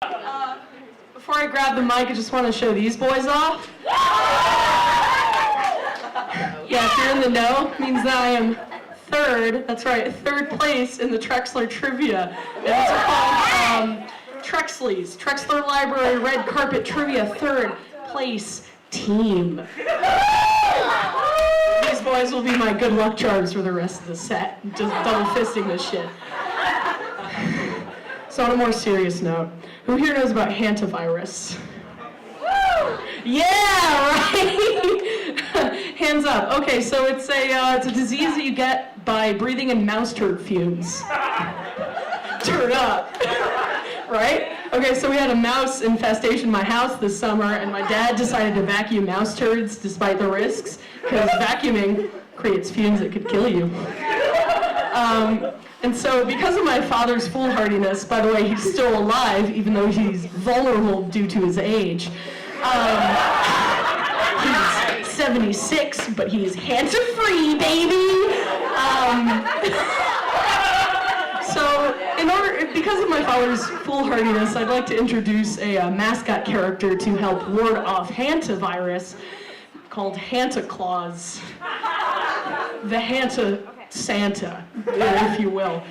Before I grab the mic, I just want to show these boys off. Yeah, if you're in the know, it means that I am third, that's right, third place in the Trexler Trivia. And these are called Trexleys, Trexler Library Red Carpet Trivia Third Place Team. These boys will be my good luck charms for the rest of the set. Just double fisting this shit. So on a more serious note, who here knows about hantavirus? Yeah, right? Hands up. Okay, so it's a disease that you get by breathing in mouse turd fumes. Turn up. Right? Okay, so we had a mouse infestation in my house this summer, and my dad decided to vacuum mouse turds despite the risks, because vacuuming creates fumes that could kill you. And so because of my father's foolhardiness, by the way, he's still alive, even though he's vulnerable due to his age. He's 76, but he's hands-free, baby! Because of my father's foolhardiness, I'd like to introduce a mascot character to help ward off hantavirus called Hanta Claus. The Hanta Santa, if you will.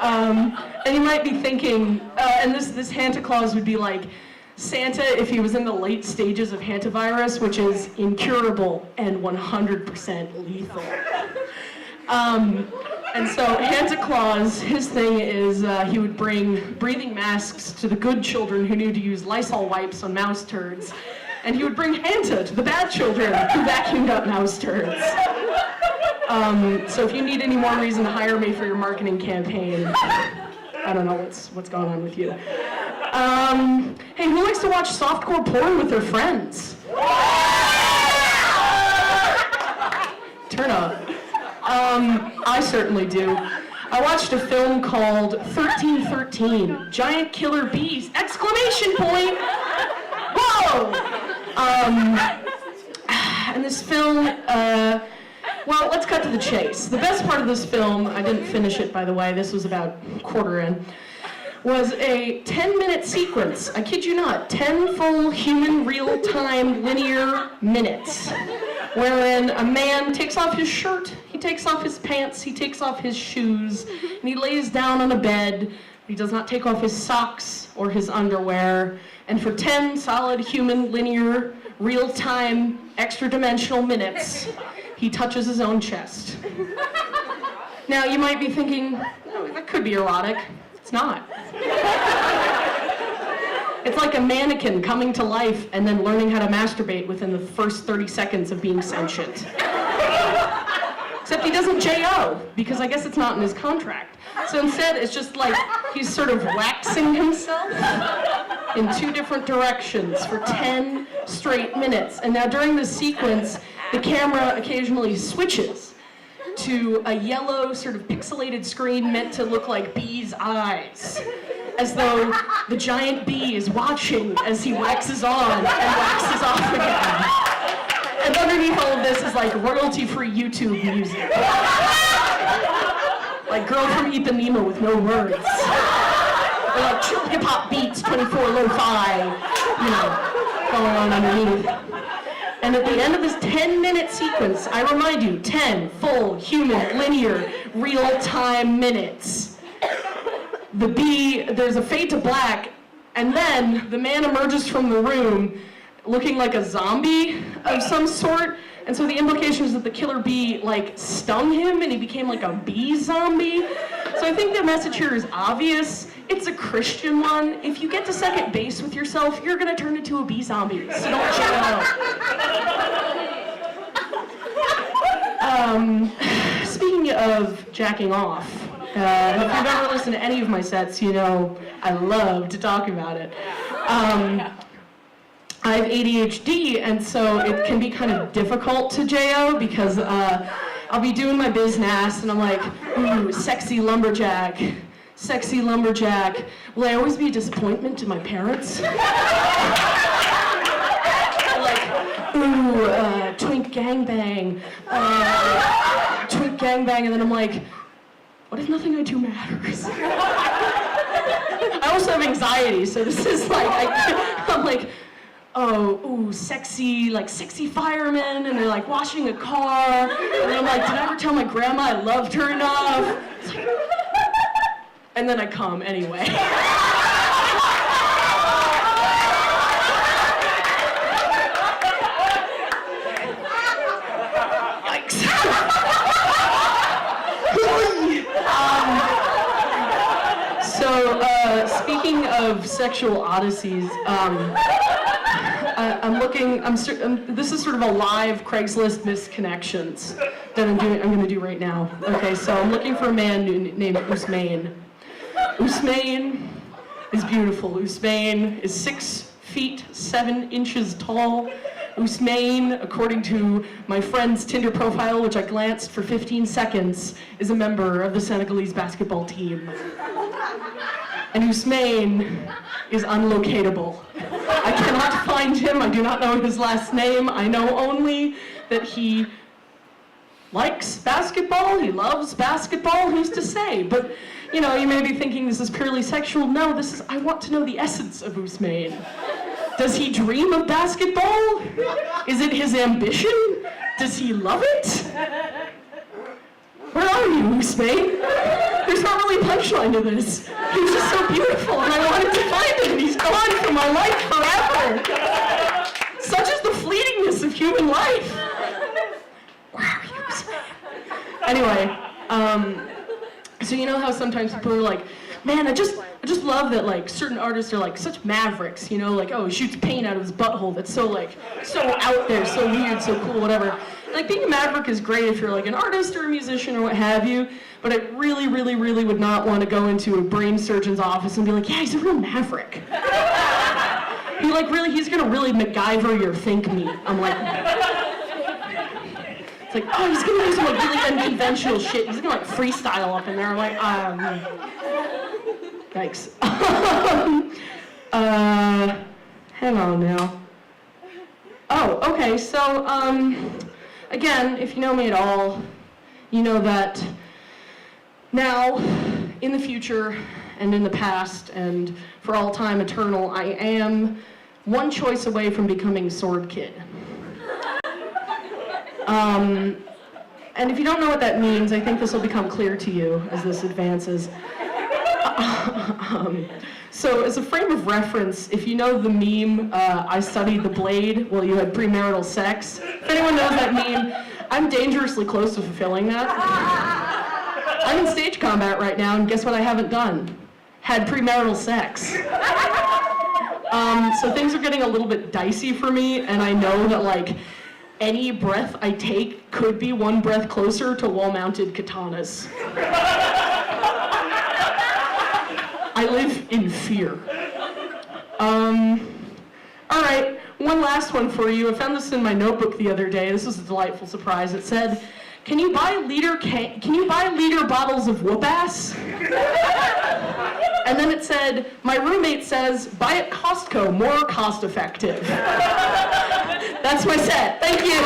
And you might be thinking, and this Hanta Claus would be like Santa if he was in the late stages of hantavirus, which is incurable and 100% lethal. And so Hanta Claus, his thing is he would bring breathing masks to the good children who knew to use Lysol wipes on mouse turds, and he would bring Hanta to the bad children who vacuumed up mouse turds. So if you need any more reason to hire me for your marketing campaign, I don't know what's going on with you. Hey, who likes to watch softcore porn with their friends? Turn up. I certainly do. I watched a film called 1313, Giant Killer Bees, exclamation point! Whoa! And this film, well, let's cut to the chase. The best part of this film, I didn't finish it, by the way, this was about quarter in, was a 10-minute sequence, I kid you not, 10 full human real-time linear minutes, wherein a man takes off his shirt, he takes off his pants, he takes off his shoes, and he lays down on a bed. He does not take off his socks or his underwear, and for 10 solid human linear real-time extra-dimensional minutes, he touches his own chest. Now, you might be thinking, oh, that could be erotic. It's not. It's like a mannequin coming to life and then learning how to masturbate within the first 30 seconds of being sentient. Except he doesn't J.O., because I guess it's not in his contract. So instead, it's just like he's sort of waxing himself in two different directions for 10 straight minutes. And now during this sequence, the camera occasionally switches to a yellow, sort of pixelated screen meant to look like bees' eyes, as though the giant bee is watching as he waxes on and waxes off again. And underneath all of this is like royalty-free YouTube music. Like Girl from Ipanema with no words. Or like chill hip-hop beats, 24 lo-fi, you know, going on underneath. And at the end of this 10-minute sequence, I remind you, 10 full, human, linear, real-time minutes. The bee, there's a fade to black, and then the man emerges from the room looking like a zombie of some sort. And so the implication is that the killer bee, like, stung him and he became like a bee zombie. So I think the message here is obvious. It's a Christian one. If you get to second base with yourself, you're gonna turn into a bee zombie. So don't check it out. Speaking of jacking off, if you've ever listened to any of my sets, you know I love to talk about it. I have ADHD, and so it can be kind of difficult to J.O. because I'll be doing my business, and I'm like, ooh, sexy lumberjack. Sexy lumberjack. Will I always be a disappointment to my parents? Like, ooh, twink gangbang. Twink gangbang, and then I'm like, what if nothing I do matters? I also have anxiety, so this is like, I'm like, oh, ooh, sexy, like sexy firemen, and they're like washing a car, and I'm like, did I ever tell my grandma I loved her enough? It's like, and then I come anyway. Yikes. Speaking of sexual odysseys, this is sort of a live Craigslist misconnections that I'm going to do right now. Okay, so I'm looking for a man named Ousmane. Ousmane is beautiful. Ousmane is 6 feet 7 inches tall. Ousmane, according to my friend's Tinder profile, which I glanced for 15 seconds, is a member of the Senegalese basketball team. And Ousmane is unlocatable. I cannot find him. I do not know his last name. I know only that he likes basketball. He loves basketball. Who's to say? But, you know, you may be thinking this is purely sexual. No, I want to know the essence of Ousmane. Does he dream of basketball? Is it his ambition? Does he love it? Where are you, Ousmane? There's not really a punchline to this. He's just so beautiful, and I wanted to find him, and he's gone from my life forever. Such is the fleetingness of human life. Where are you, Ousmane? Anyway, so you know how sometimes people are like, man, I just love that, like, certain artists are like such mavericks, you know, like, oh, he shoots paint out of his butthole. That's so, like, so out there, so weird, so cool, whatever. Like, being a maverick is great if you're like an artist or a musician or what have you, but I really, really, really would not want to go into a brain surgeon's office and be like, yeah, he's a real maverick. He's gonna really MacGyver your think me. I'm like, it's like, oh, he's gonna do some like really unconventional shit. He's gonna like freestyle up in there. I'm like, yikes. Hang on now. Oh, okay, so, again, if you know me at all, you know that now, in the future, and in the past, and for all time eternal, I am one choice away from becoming Sword Kid. And if you don't know what that means, I think this will become clear to you as this advances. So as a frame of reference, if you know the meme, I studied the blade while you had premarital sex, if anyone knows that meme, I'm dangerously close to fulfilling that. I'm in stage combat right now, and guess what I haven't done? Had premarital sex. So things are getting a little bit dicey for me, and I know that, like, any breath I take could be one breath closer to wall-mounted katanas. I live in fear. All right, one last one for you. I found this in my notebook the other day. This was a delightful surprise. It said, can you buy liter bottles of whoop ass? And then it said, my roommate says, buy at Costco, more cost effective. That's my set. Thank you.